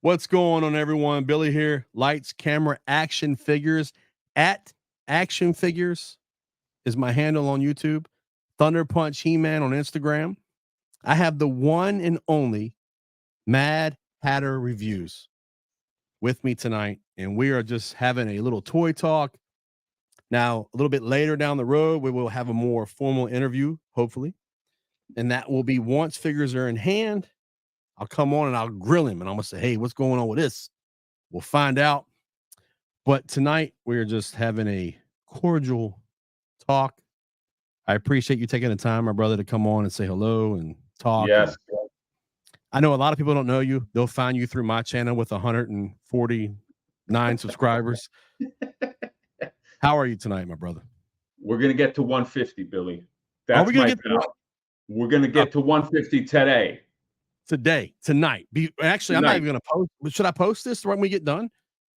What's going on, everyone? Billy here. Lights, camera, action figures. At Action Figures is my handle on YouTube. Thunder Punch He-Man on Instagram. I have the one and only Mad Hatter Reviews with me tonight, and we are just having a little toy talk. Now, a little bit later down the road, we will have a more formal interview, hopefully, and that will be once figures are in hand. I'll come on and I'll grill him, and I'm gonna say, "Hey, what's going on with this?" We'll find out. But tonight we're just having a cordial talk. I appreciate you taking the time, my brother, to come on and say hello and talk. Yes. And I know a lot of people don't know you. They'll find you through my channel with 149 subscribers. How are you tonight, my brother? We're going to get to 150, Billy. Are we That's gonna my get to bet. We're going to get to 150 today. tonight? Actually, I'm not Tonight. even gonna post. Should I post this when we get done?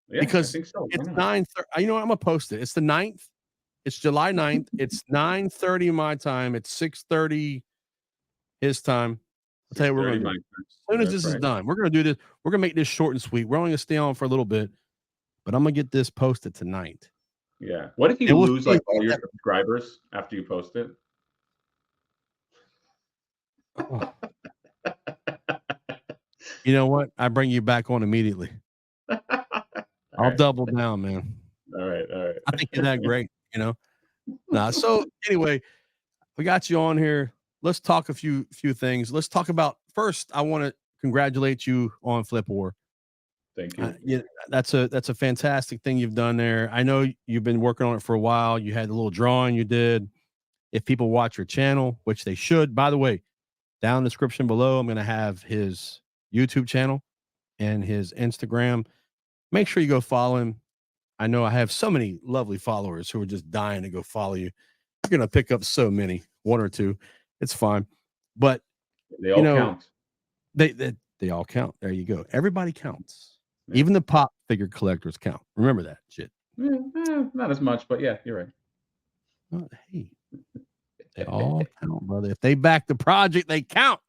Yeah, Because I think so. it's 9:30. You know what? I'm gonna post it. It's the 9th. It's July 9th. It's 9:30 my time. It's 6:30 his time. I'll tell you what we're gonna do. As soon as this is done, we're gonna do this. We're gonna make this short and sweet. We're only gonna stay on for a little bit, but I'm gonna get this posted tonight. Yeah. What if you lose like all your subscribers after you post it? Oh. You know what? I bring you back on immediately. I'll double down, man. All right. I think you're that great, you know. So anyway, we got you on here. Let's talk a few things. Let's talk about first. I want to congratulate you on Flip War. Thank you. Yeah, that's a fantastic thing you've done there. I know you've been working on it for a while. You had a little drawing you did. If people watch your channel, which they should, by the way, down in the description below, I'm going to have his YouTube channel and his Instagram. Make sure you go follow him. I know I have so many lovely followers who are just dying to go follow you. You're going to pick up so many, one or two. It's fine. But they all count. They all count. There you go. Everybody counts. Yeah. Even the pop figure collectors count. Remember that shit. Not as much, but yeah, you're right. Oh, hey, they all count, brother. If they back the project, they count.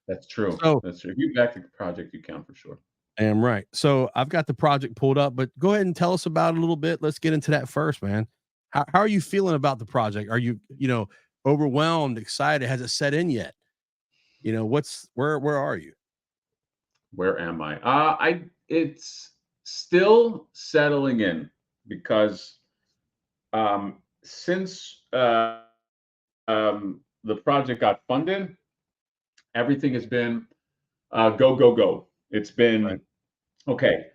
That's true. So, that's true. If you back the project, you count for sure. I am right. So I've got the project pulled up, but go ahead and tell us about it a little bit. Let's get into that first, man. How are you feeling about the project? Are you, overwhelmed, excited? Has it set in yet? Where are you? Where am I? It's still settling in because since the project got funded, everything has been go. It's been okay.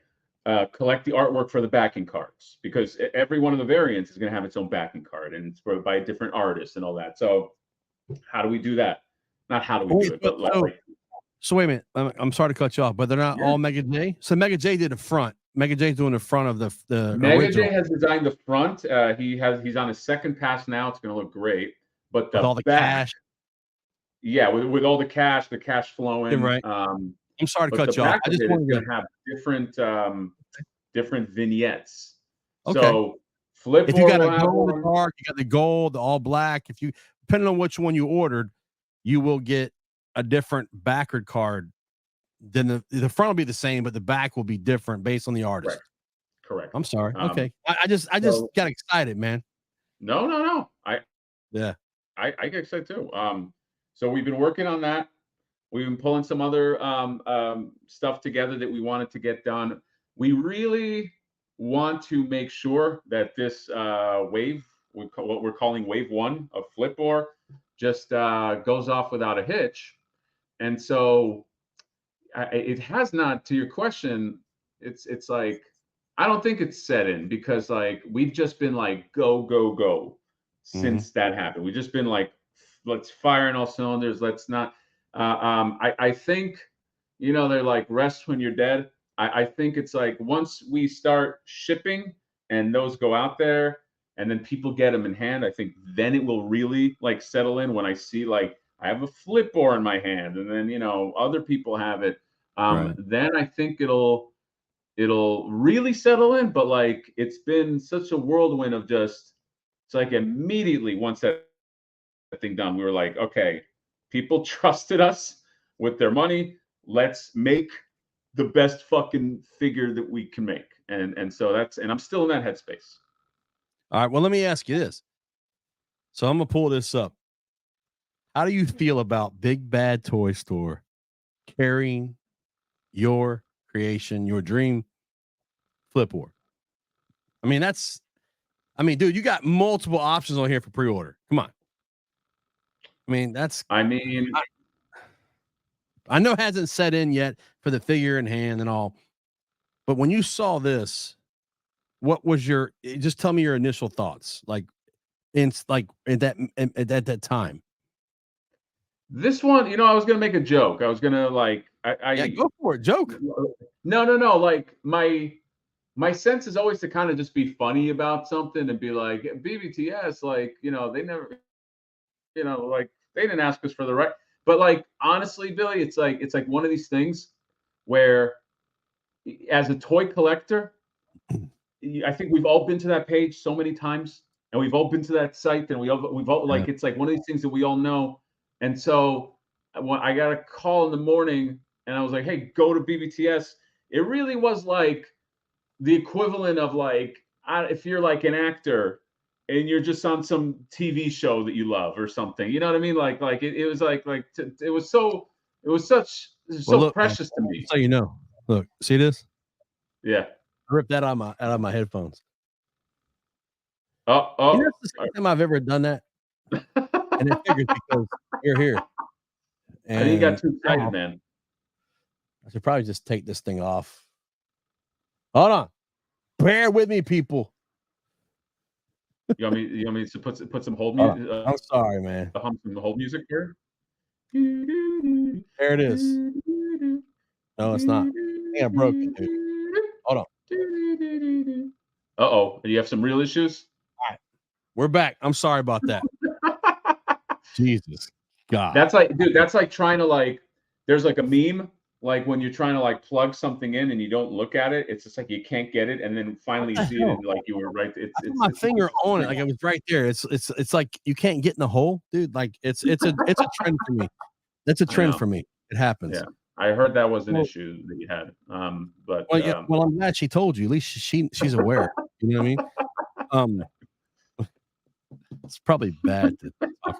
Collect the artwork for the backing cards because every one of the variants is going to have its own backing card and it's by a different artist and all that. So how do we do that? Not how do we do it, but so wait a minute. I'm sorry to cut you off, but they're not all Mega J. So Mega J did the front. Mega J's doing the front of the Mega original. J has designed the front. He's on his second pass now. It's going to look great. But with all the cash. Yeah, with all the cash flowing. Right. I'm sorry to cut you off. I just want to have different vignettes. Okay. So Flip. If you got a gold card, you got the gold, the all black. If you depending on which one you ordered, you will get a different backer card. Then the front will be the same, but the back will be different based on the artist. Correct. I'm sorry. Okay. I just got excited, man. No. I get excited too. So we've been working on that. We've been pulling some other stuff together that we wanted to get done. We really want to make sure that this wave, what we're calling wave 1 of Flip War, just goes off without a hitch. And so it has not, to your question, it's like, I don't think it's set in because like we've just been like go since that happened. We've just been like, let's fire in all cylinders. Let's not. I think, they're like rest when you're dead. I think it's like once we start shipping and those go out there and then people get them in hand, I think then it will really like settle in when I see like I have a Flip War in my hand and then, other people have it. Then I think it'll really settle in. But like, it's been such a whirlwind of just, it's like immediately once that thing done, we were like, okay, people trusted us with their money. Let's make the best fucking figure that we can make. And so I'm still in that headspace. All right. Well, let me ask you this. So I'm gonna pull this up. How do you feel about Big Bad Toy Store carrying your creation, your dream Flipboard? I mean, dude, you got multiple options on here for pre-order. Come on. I mean, I know it hasn't set in yet for the figure in hand and all, but when you saw this, what was just tell me your initial thoughts, like at that time. This one, I was gonna make a joke. I was gonna Yeah, go for it. Joke. No. Like my sense is always to kind of just be funny about something and be like, BBTS, like, they never, like they didn't ask us for the right. But like honestly, Billy, it's like one of these things where as a toy collector, I think we've all been to that page so many times, and we've all been to that site, and we've all like, it's like one of these things that we all know. And so when I got a call in the morning and I was like, hey, go to BBTS, it really was like the equivalent of like, if you're like an actor and you're just on some TV show that you love or something, you know what I mean? Like it was it was so precious to me. So look, see this? Yeah. I ripped that out of my headphones. Oh. That's the second time I've ever done that. And it figures because you're here. And I think you got too excited, man. I should probably just take this thing off. Hold on. Bear with me, people. You want me to put some hold music? I'm sorry, man. Hum some hold music here. There it is. No, it's not. I think I broke it, dude. Hold on. Uh-oh. Do you have some real issues? All right. We're back. I'm sorry about that. Jesus God. That's like trying to there's like a meme, like when you're trying to plug something in and you don't look at it, it's just like you can't get it, and then finally you see it and like you were right. It's my finger on it, like it was right there. It's like you can't get in the hole, dude. Like it's a trend for me. That's a trend for me. It happens. Yeah. I heard that was an issue that you had. But well, I'm glad she told you. At least she's aware. You know what I mean? It's probably bad to talk about.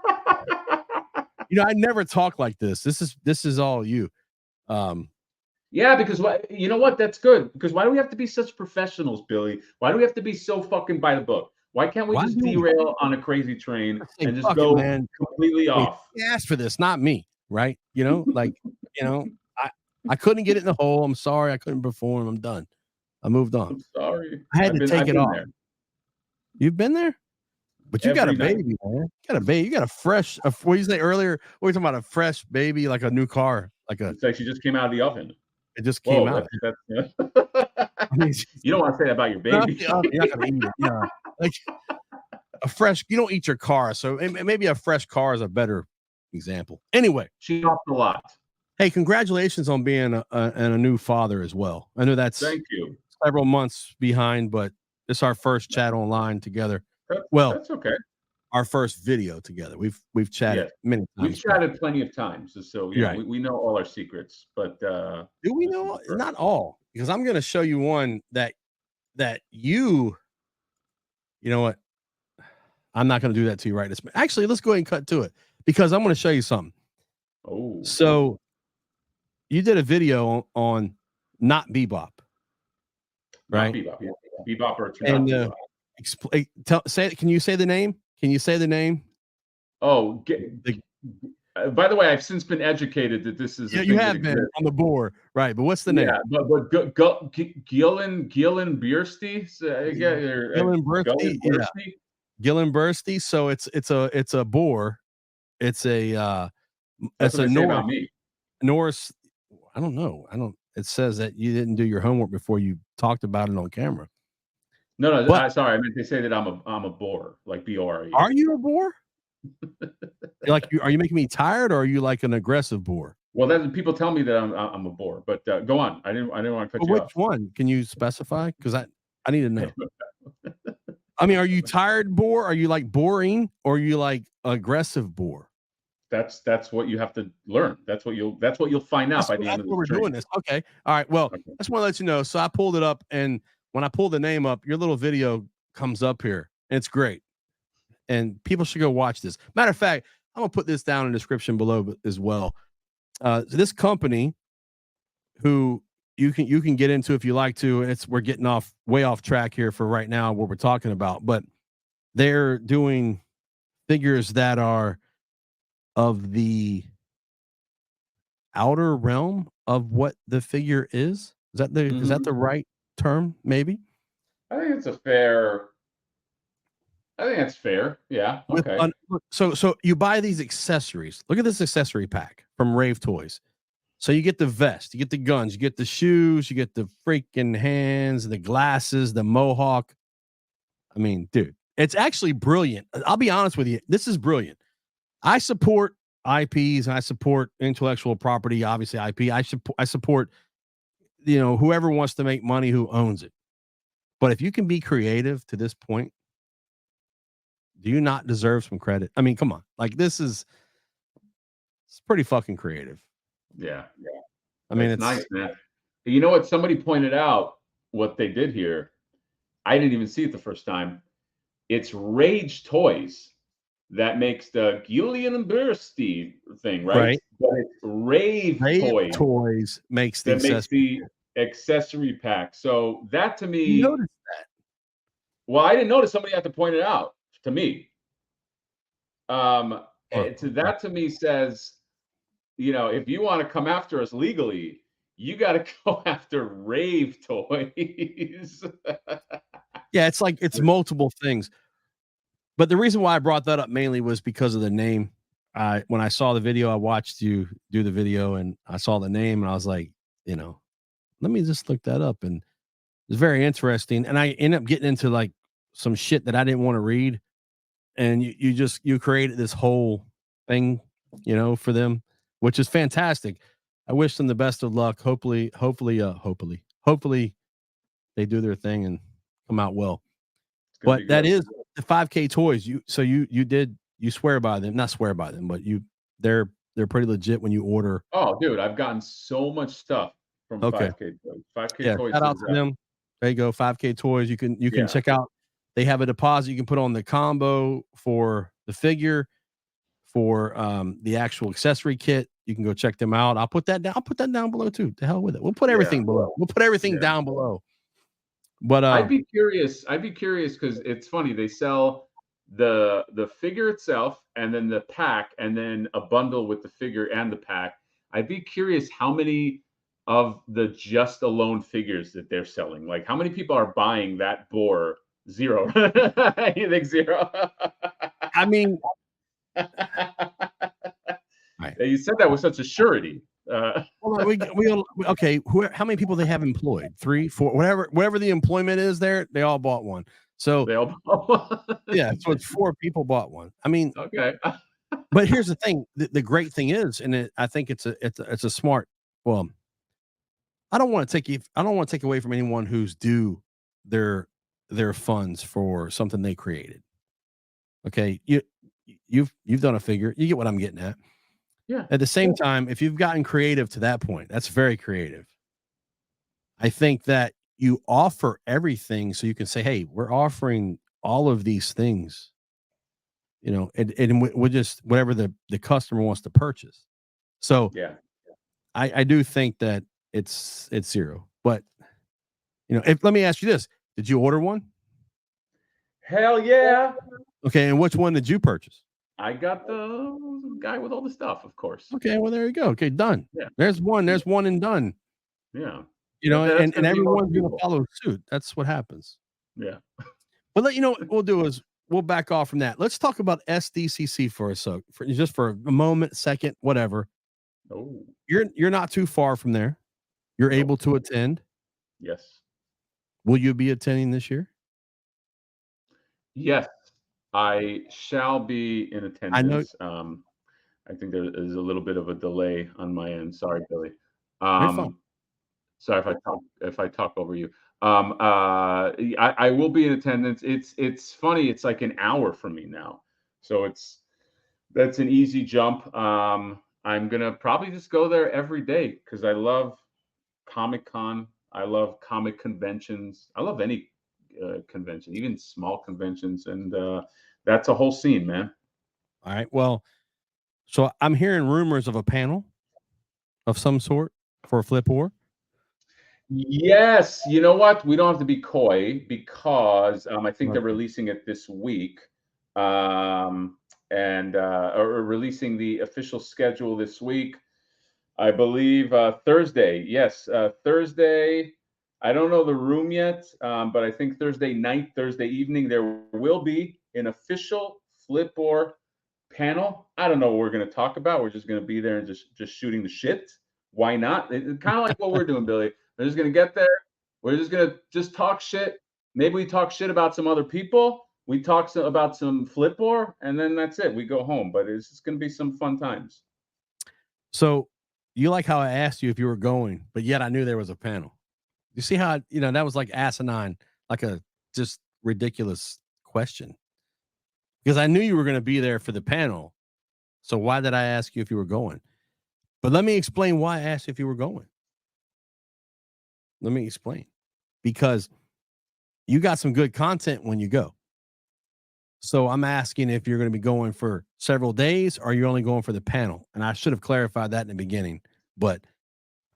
I never talk like this. This is all you. Yeah, because you know what? That's good. Because why do we have to be such professionals, Billy? Why do we have to be so fucking by the book? Why can't we just derail on a crazy train and just go completely off? You asked for this, not me, right? I couldn't get it in the hole. I'm sorry, I couldn't perform. I'm done. I moved on. I'm sorry. I had to take it off. There. You've been there? But you got a baby, man. You got a baby. You got a fresh. What you say earlier? What are you talking about? A fresh baby, like a new car, It's like she just came out of the oven. It just came out. I mean, you don't want to say that about your baby. You're not gonna eat it. Yeah, like a fresh. You don't eat your car, so maybe a fresh car is a better example. Anyway, she talked a lot. Hey, congratulations on being a new father as well. I know that's thank you. Several months behind, but it's our first chat online together. That's okay. Our first video together. We've chatted many times. We've chatted plenty of times, so we know all our secrets. But do we know? Not all, because I'm going to show you one that you know what? I'm not going to do that to you right this minute. Actually, let's go ahead and cut to it because I'm going to show you something. Oh, so you did a video on Not-Bebop, right? Not-Bebop, yeah. Bebop or Not-Bebop. Can you say the name? Can you say the name? Oh, by the way, I've since been educated that this is. Yeah, you have been on the board, right? But what's the name? Yeah, but Gullinbursti. Gullinbursti. So it's a boar. It's a That's what they say about me. Norse. I don't know. It says that you didn't do your homework before you talked about it on camera. No, sorry. I meant to say that I'm a bore, like B-O-R-E. Are you a bore? Are you making me tired, or are you like an aggressive bore? Well, then people tell me that I'm a bore, but go on. I didn't want to cut you off. Which one? Can you specify? Because I need to know. I mean, are you tired bore? Are you like boring, or are you like aggressive bore? that's what you have to learn. That's what you'll find out by the end of the we're stream. doing this. Okay. All right. Well, Okay. I just want to let you know. So I pulled it up, and when I pull the name up, your little video comes up here. And it's great. And people should go watch this. Matter of fact, I'm gonna put this down in the description below as well. This company, who you can get into if you like to. We're getting way off track here for right now what we're talking about, but they're doing figures that are of the outer realm of what the figure is. Is that the right term? Maybe. I think it's fair. I think that's fair. Yeah. Okay. So you buy these accessories. Look at this accessory pack from Rave Toys. So you get the vest, you get the guns, you get the shoes, you get the freaking hands, the glasses, the mohawk. I mean, dude, it's actually brilliant. I'll be honest with you. This is brilliant. I support IPs and I support intellectual property, obviously IP. I support, whoever wants to make money, who owns it. But if you can be creative to this point, do you not deserve some credit? I mean, come on. Like, it's pretty fucking creative. Yeah. I mean, it's nice, man. You know what? Somebody pointed out what they did here. I didn't even see it the first time. It's Rage Toys that makes the Gullinbursti thing, right? Right. But it's Rave Toys makes the accessory pack. So that, to me, you noticed that. Well, I didn't notice. Somebody had to point it out to me. To me says, if you want to come after us legally, you got to go after Rave Toys. Yeah, it's multiple things. But the reason why I brought that up mainly was because of the name. When I saw the video, I watched you do the video, and I saw the name, and I was like, let me just look that up, and it's very interesting. And I ended up getting into like some shit that I didn't want to read, and you created this whole thing, for them, which is fantastic. I wish them the best of luck. Hopefully they do their thing and come out well. But that is the 5K Toys. You swear by them, not swear by them, but they're pretty legit when you order. Oh, dude, I've gotten so much stuff from 5K Toys. 5K Toys. Shout out to them. There you go, 5K Toys. You can check out. They have a deposit you can put on the combo for the figure, for the actual accessory kit. You can go check them out. I'll put that down below too. To hell with it. We'll put everything below. We'll put everything down below. But I'd be curious because it's funny. They sell the figure itself, and then the pack, and then a bundle with the figure and the pack. I'd be curious how many of the just alone figures that they're selling. Like, how many people are buying that boar? Zero. You think zero? I mean, you said that with such a surety. Okay. How many people they have employed? 3, 4, whatever the employment is there, they all bought one. So they all bought one. Yeah, so it's 4 people bought one. I mean, okay. But here's the thing: the great thing is, and I think it's a smart. Well, I don't want to take away from anyone who's due their funds for something they created. Okay, you've done a figure. You get what I'm getting at. Yeah. At the same time, if you've gotten creative to that point, that's very creative. I think that you offer everything so you can say, hey, we're offering all of these things, and we'll just whatever the customer wants to purchase. So yeah, I do think that it's zero. But let me ask you this: did you order one? Hell yeah. Okay, and which one did you purchase? I got the guy with all the stuff, of course. Okay, well there you go. Okay, done. Yeah. There's one and done. Yeah. And everyone's gonna follow suit. That's what happens. Yeah. But what we'll do is we'll back off from that. Let's talk about SDCC for a moment, second, whatever. Oh. You're not too far from there. You're able to attend. Yes. Will you be attending this year? Yes, I shall be in attendance. I think there is a little bit of a delay on my end. Sorry, Billy. Sorry if I talk over you. I will be in attendance. It's funny. It's like an hour from me now, so it's that's an easy jump. I'm gonna probably just go there every day because I love Comic Con. I love comic conventions. I love any convention, even small conventions, and that's a whole scene, man. All right. Well, so I'm hearing rumors of a panel of some sort for Flip War. Yes, you know what? We don't have to be coy because I think they're Okay. releasing it this week, um, and or releasing the official schedule this week. I believe Thursday. Yes, Thursday. I don't know the room yet, but I think Thursday night, Thursday evening, there will be an official Flipboard panel. I don't know what we're going to talk about. We're just going to be there and just shooting the shit. Why not? It's kind of like what we're doing, Billy. We're just going to get there. We're just going to just talk shit. Maybe we talk shit about some other people. We talk about some Flipboard, and then that's it. We go home. But it's just going to be some fun times. So you like how I asked you if you were going, but yet I knew there was a panel. You see how, that was like asinine, like a just ridiculous question because I knew you were going to be there for the panel. So why did I ask you if you were going? But let me explain why I asked if you were going. Let me explain. Because you got some good content when you go. So I'm asking if you're going to be going for several days or you're only going for the panel. And I should have clarified that in the beginning, but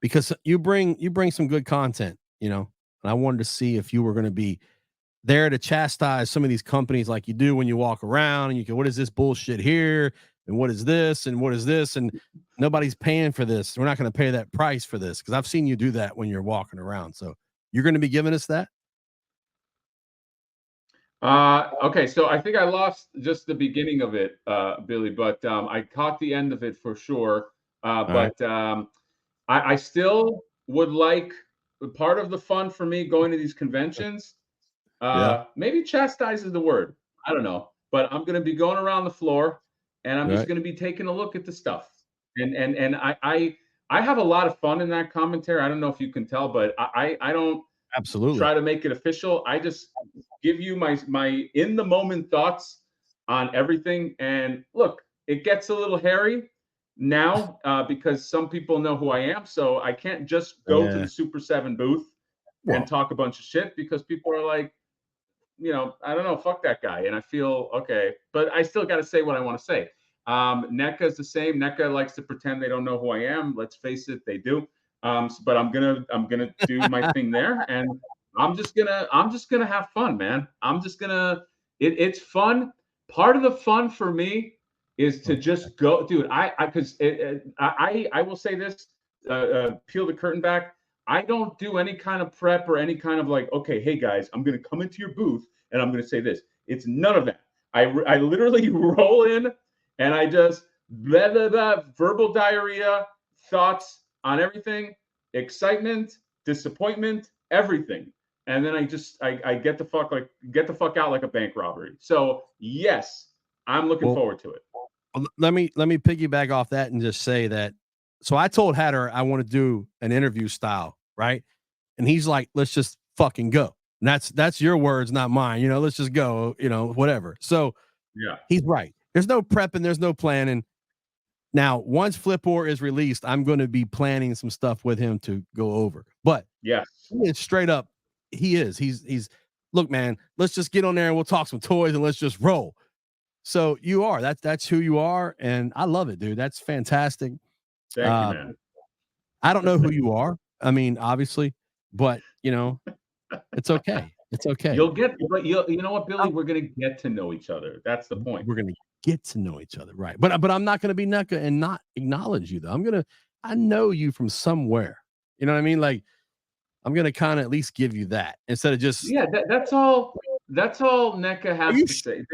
because you bring some good content, and I wanted to see if you were going to be there to chastise some of these companies like you do when you walk around and you go, what is this bullshit here? And what is this? And what is this? And nobody's paying for this. We're not going to pay that price for this. Cause I've seen you do that when you're walking around. So you're going to be giving us that? Okay, so I think I lost just the beginning of it, Billy, but I caught the end of it for sure. All right. But I still would like part of the fun for me going to these conventions. Yeah. Maybe chastise is the word. I don't know, but I'm going to be going around the floor, and I'm just Right. going to be taking a look at the stuff. And I have a lot of fun in that commentary. I don't know if you can tell, but I don't Absolutely. try to make it official. I just give you my in the moment thoughts on everything. And look, it gets a little hairy now because some people know who I am. So I can't just go to Yeah. the Super 7 booth and Well, talk a bunch of shit because people are like, I don't know, fuck that guy. And I feel okay, but I still got to say what I want to say. NECA is the same. NECA likes to pretend they don't know who I am. Let's face it, they do. But I'm gonna do my thing there, and I'm just gonna have fun, man. I'm just gonna. It's fun. Part of the fun for me is to okay. just go, dude. Because I will say this. Peel the curtain back. I don't do any kind of prep or any kind of like, okay, hey guys, I'm going to come into your booth and I'm going to say this. It's none of that. I literally roll in and I just blah, blah, blah, verbal diarrhea, thoughts on everything, excitement, disappointment, everything. And then I get the fuck out like a bank robbery. So yes, I'm looking Well, forward to it. let me piggyback off that and just say that. So I told Hatter I want to do an interview style, right? And he's like, let's just fucking go. And that's your words, not mine. Let's just go, whatever. So Yeah. he's right. There's no prepping, there's no planning. Now, once Flipboard is released, I'm going to be planning some stuff with him to go over. But Yes. it's straight up, he is. He's look, man, let's just get on there and we'll talk some toys and let's just roll. So you are. That's who you are, and I love it, dude. That's fantastic. Thank you, Uh, man. I don't know who you are. I mean, obviously, but it's okay. It's okay. You'll get, but you know what, Billy? I'm, We're gonna get to know each other. That's the point. we're gonna get to know each other, right? But I'm not gonna be NECA and not acknowledge you though. I know you from somewhere. You know what I mean? Like I'm gonna kind of at least give you that instead of just. Yeah, that's all. That's all NECA Are has you? to say.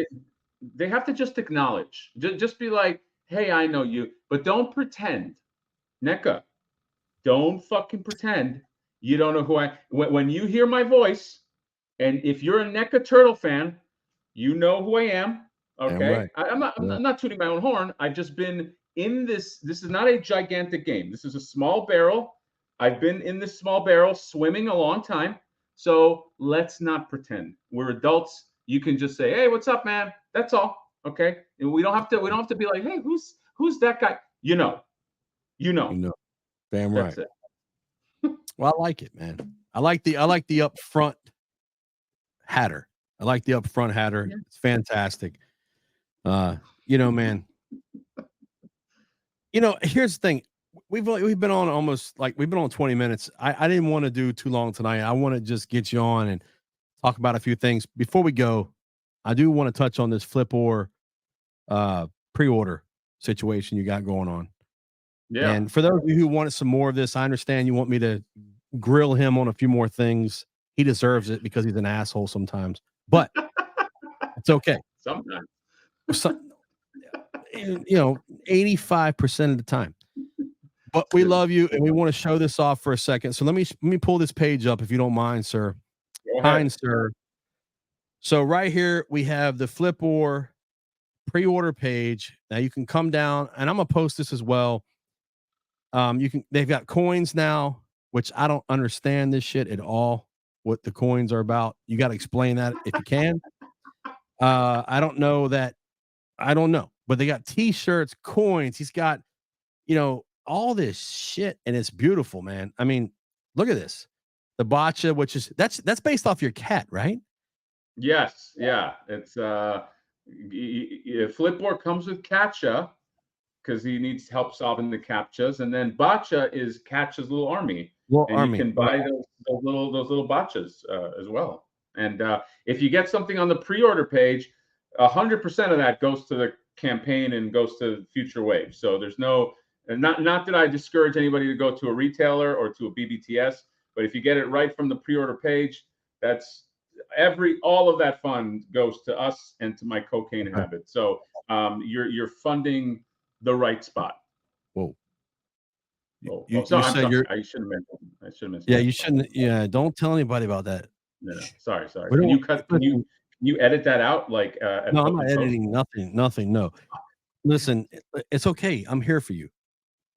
They have to just acknowledge. Just be like, "Hey, I know you," but don't pretend. NECA, don't fucking pretend you don't know who I. When you hear my voice, and if you're a NECA Turtle fan, you know who I am. Damn Okay, right. I'm not. Yeah. I'm not tooting my own horn. I've just been in this. This is not a gigantic game. This is a small barrel. I've been in this small barrel swimming a long time. So let's not pretend. We're adults. You can just say, "Hey, what's up, man?" That's all. Okay, and we don't have to be like, hey, who's that guy? You know. Damn That's right. it. Well, I like it, man. I like the upfront hatter. I like the upfront hatter. Yeah. It's fantastic. Man. Here's the thing. We've been on almost like we've been on 20 minutes. I didn't want to do too long tonight. I want to just get you on and talk about a few things. Before we go, I do want to touch on this Flipor pre-order situation you got going on. Yeah. And for those of you who wanted some more of this, I understand you want me to grill him on a few more things. He deserves it because he's an asshole sometimes, but it's okay. Sometimes. 85% of the time. But we love you, and we want to show this off for a second. So let me pull this page up if you don't mind, sir. Go ahead. Kind sir. So right here we have the Flipor pre-order page. Now you can come down, and I'm gonna post this as well. They've got coins now, which I don't understand this shit at all. What the coins are about. You got to explain that if you can. I don't know, but they got t-shirts, coins. He's got, all this shit, and it's beautiful, man. I mean, look at this. The bocce, which is that's based off your cat, right? Yes, yeah. It's Flipboard comes with Katcha because he needs help solving the captchas, and then Bocce is Katcha's little army, and you can buy those little botchas as well. And if you get something on the pre-order page, 100% of that goes to the campaign and goes to future waves. So there's no, and not that I discourage anybody to go to a retailer or to a BBTS, but if you get it right from the pre-order page, that's all of that fund goes to us and to my cocaine habit. So you're funding the right spot. Whoa. I'm sorry. I shouldn't have mentioned. Yeah, you shouldn't. Yeah, don't tell anybody about that. No. Sorry. Can you edit that out? Like, no, I'm not editing nothing. No, listen, it's okay. I'm here for you.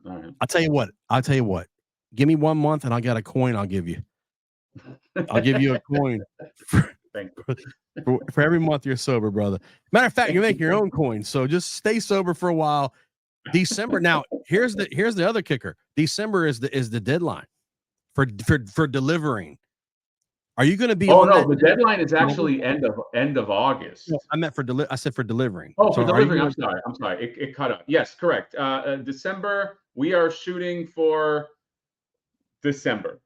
All right. I'll tell you what. Give me 1 month and I got a coin I'll give you. I'll give you a coin for every month you're sober, brother. Matter of fact, you make your own coin. So just stay sober for a while. December. Now, here's the other kicker. December is the deadline for delivering. Are you going to be on no, that? the deadline is actually end of August. No, I meant I said for delivering. Oh, for delivering. I'm sorry. It cut up. Yes, correct. December, we are shooting for December.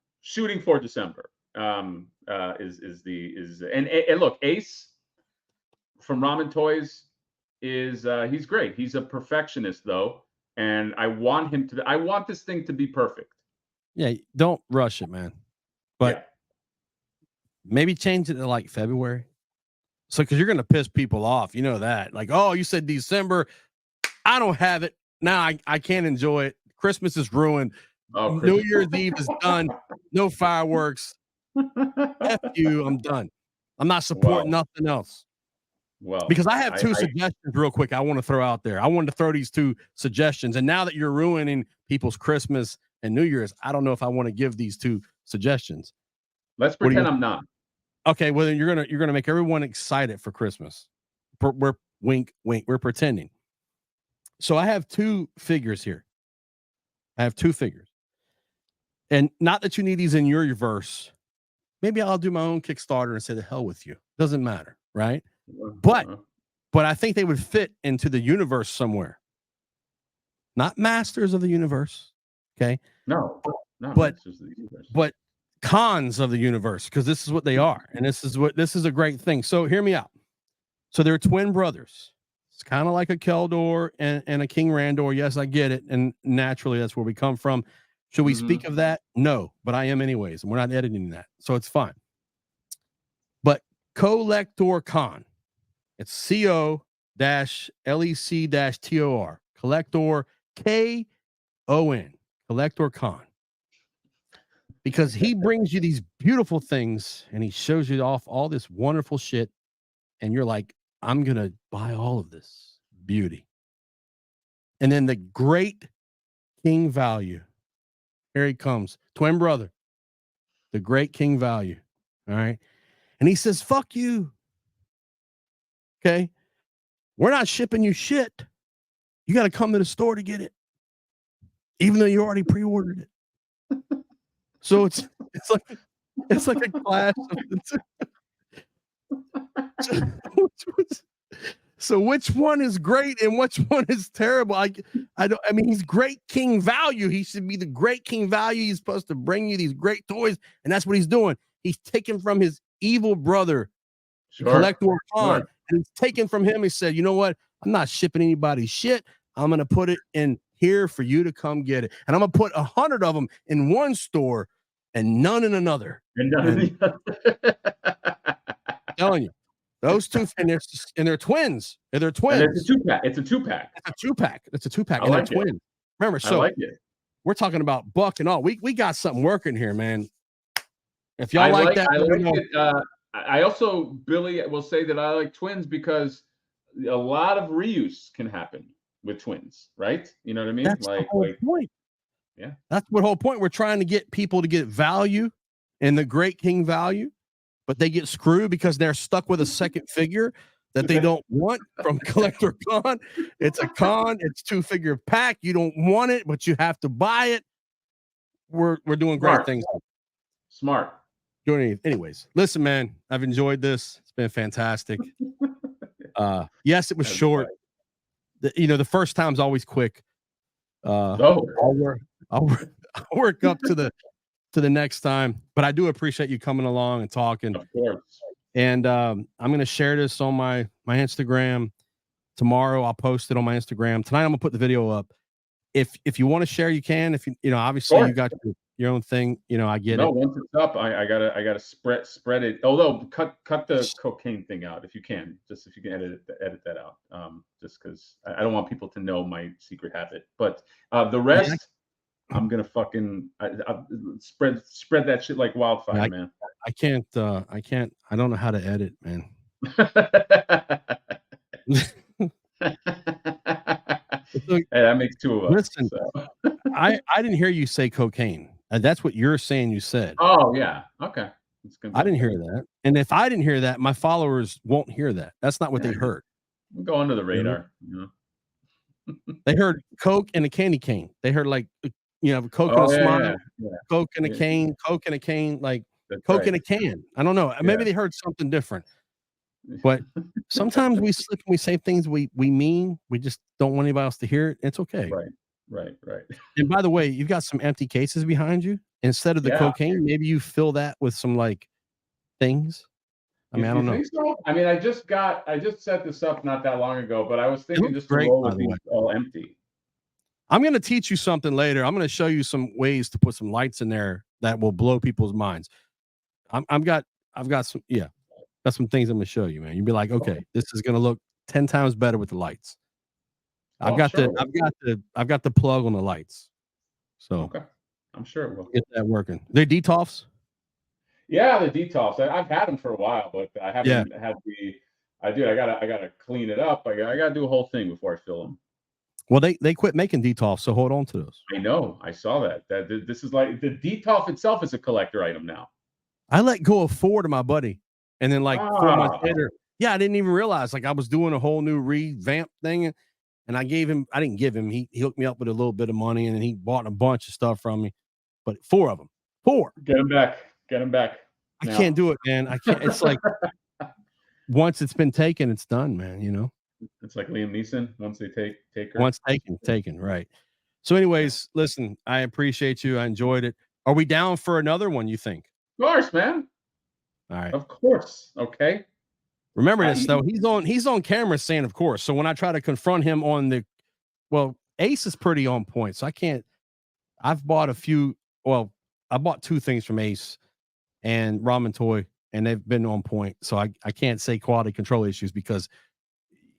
And look, Ace from Ramen Toys is he's great. He's a perfectionist though, and I want this thing to be perfect. Yeah, don't rush it, man. But maybe change it to like February. So, because you're gonna piss people off, you know that. Like, oh, you said December, I don't have it now. I can't enjoy it. Christmas is ruined. Oh, New Year's Eve is done. No fireworks. F you. I'm done. I'm not supporting nothing else. Well, because I have two suggestions real quick I want to throw out there. I wanted to throw these two suggestions. And now that you're ruining people's Christmas and New Year's, I don't know if I want to give these two suggestions. Let's pretend I'm not. Okay, well then you're gonna make everyone excited for Christmas. We're wink, wink. We're pretending. So I have two figures here. And not that you need these in your verse. Maybe I'll do my own Kickstarter and say the hell with you. Doesn't matter, right? But I think they would fit into the universe somewhere. Not masters of the universe, okay? No, but cons of the universe, because this is what they are, and this is a great thing. So hear me out. So they're twin brothers. It's kind of like a Keldor and a King Randor. Yes, I get it, and naturally that's where we come from. Should we speak of that? No, but I am anyways, and we're not editing that, so it's fine. But Collector Con, it's CO-LEC-TOR, Collector KON, Collector Con, because he brings you these beautiful things and he shows you off all this wonderful shit, and you're like, I'm gonna buy all of this beauty. And then the great King Value, here he comes, twin brother, the great King Value. All right. And he says, fuck you. Okay. we're not shipping you shit. You got to come to the store to get it, even though you already pre-ordered it. So it's like a clash of the two. So which one is great and which one is terrible? I mean, he's great king value. He should be the great king value. He's supposed to bring you these great toys, and that's what he's doing. He's taking from his evil brother, Collector Khan, and he's taken from him. He said, "You know what? I'm not shipping anybody's shit. I'm gonna put it in here for you to come get it, and I'm gonna put 100 of them in one store and none in another." And I'm telling you. Those two, and they're twins. And they're twins. And it's a 2-pack. It's a 2-pack. It's a 2-pack. And they're twins. Remember, so we're talking about buck and all. We got something working here, man. If y'all like that, I like it. I also, Billy, will say that I like twins because a lot of reuse can happen with twins, right? You know what I mean? That's the whole point. Yeah, that's the whole point. We're trying to get people to get value in the Great King value. But they get screwed because they're stuck with a second figure that they don't want from Collector Con. It's a con. It's 2-figure pack. You don't want it, but you have to buy it. We're doing great things. Smart. Anyways, listen, man, I've enjoyed this. It's been fantastic. Yes, it was short. The first time's always quick. I'll work up to the next time, but I do appreciate you coming along and talking. Of course. And I'm going to share this on my Instagram tomorrow. I'll post it on my Instagram tonight. I'm gonna put the video up. If you want to share, you can. If you obviously you got your own thing. I get it. No, once it's up, I gotta spread it. Although cut the cocaine thing out if you can. Just if you can edit that out. Just because I don't want people to know my secret habit. But the rest. I'm gonna fucking spread that shit like wildfire, man. I can't. I don't know how to edit, man. Hey, that makes two of us. Listen, so. I didn't hear you say cocaine. That's what you're saying. You said. Oh yeah. Okay. I didn't hear that, and if I didn't hear that, my followers won't hear that. That's not what they heard. Go under the radar. They heard coke and a candy cane. They heard like. Coke and a smile, Coke and a cane, Coke and a cane, like Coke in a can. I don't know. Maybe they heard something different. But sometimes we slip and we say things we mean. We just don't want anybody else to hear it. It's okay. Right. And by the way, you've got some empty cases behind you. Instead of the cocaine, maybe you fill that with some like things. I mean, I don't know. So? I mean, I just set this up not that long ago, but I was thinking just to roll with these all empty. I'm going to teach you something later. I'm going to show you some ways to put some lights in there that will blow people's minds. I've got some, got some things I'm going to show you, man. You'll be like, okay, this is going to look 10 times better with the lights. I've got the plug on the lights. So okay. I'm sure it will get that working. They're Detolfs. Yeah, the Detolfs. I've had them for a while, but I haven't had I gotta clean it up. I gotta do a whole thing before I fill them. Well, they quit making Detolf, so hold on to those. I know. I saw that. This is like the Detolf itself is a collector item now. I let go of 4 to my buddy, and then 4 months later, I didn't even realize I was doing a whole new revamp thing, and I didn't give him. He hooked me up with a little bit of money, and then he bought a bunch of stuff from me. But 4 of them, 4. Get him back. I can't do it, man. I can't. It's like once it's been taken, it's done, man. It's like Liam Neeson. Once they take her. Once taken, right. So anyways, listen, I appreciate you. I enjoyed it. Are we down for another one, you think? Of course, man. All right. Of course. Okay. Remember this, though. He's on camera saying, of course. So when I try to confront him on Ace is pretty on point. So I've bought I bought 2 things from Ace and Ramen Toy, and they've been on point. So I can't say quality control issues because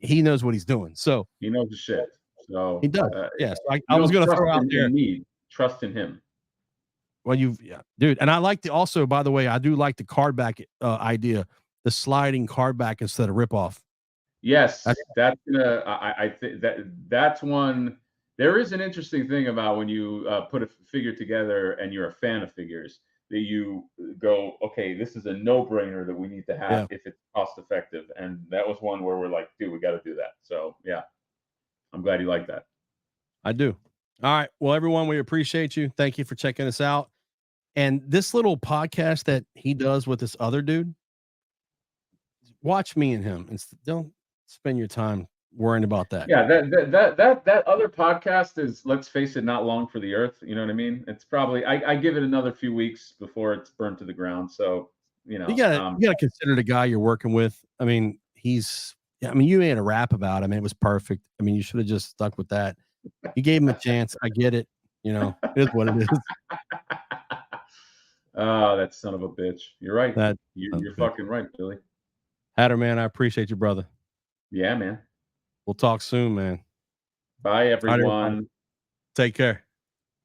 he knows what he's doing. So he knows the shit. So he does. Yes. I was going to throw out there. Trust in him. Well, dude. And I like also, by the way, I do like the card back idea, the sliding card back instead of rip off. Yes. That's I think that's one. There is an interesting thing about when you put a figure together and you're a fan of figures. that you go, okay, this is a no-brainer that we need to have Yeah. if it's cost effective. And that was one where we're like, dude, we got to do that. So yeah, I'm glad you like that. I do. All right. Well, everyone, we appreciate you. Thank you for checking us out. And this little podcast that he does with this other dude, watch me and him, and don't spend your time worrying about that. Yeah, that other podcast is, let's face it, not long for the earth. You know what I mean? It's probably, I give it another few weeks before it's burned to the ground. So You gotta consider the guy you're working with. I mean, you made a rap about him. It was perfect. I mean, you should have just stuck with that. You gave him a chance. I get it. You know, it is what it is. Oh, that son of a bitch. You're right. That You're fucking right, Billy. Hatter, man, I appreciate you, brother. Yeah, man. We'll talk soon, man. Bye, everyone. Take care.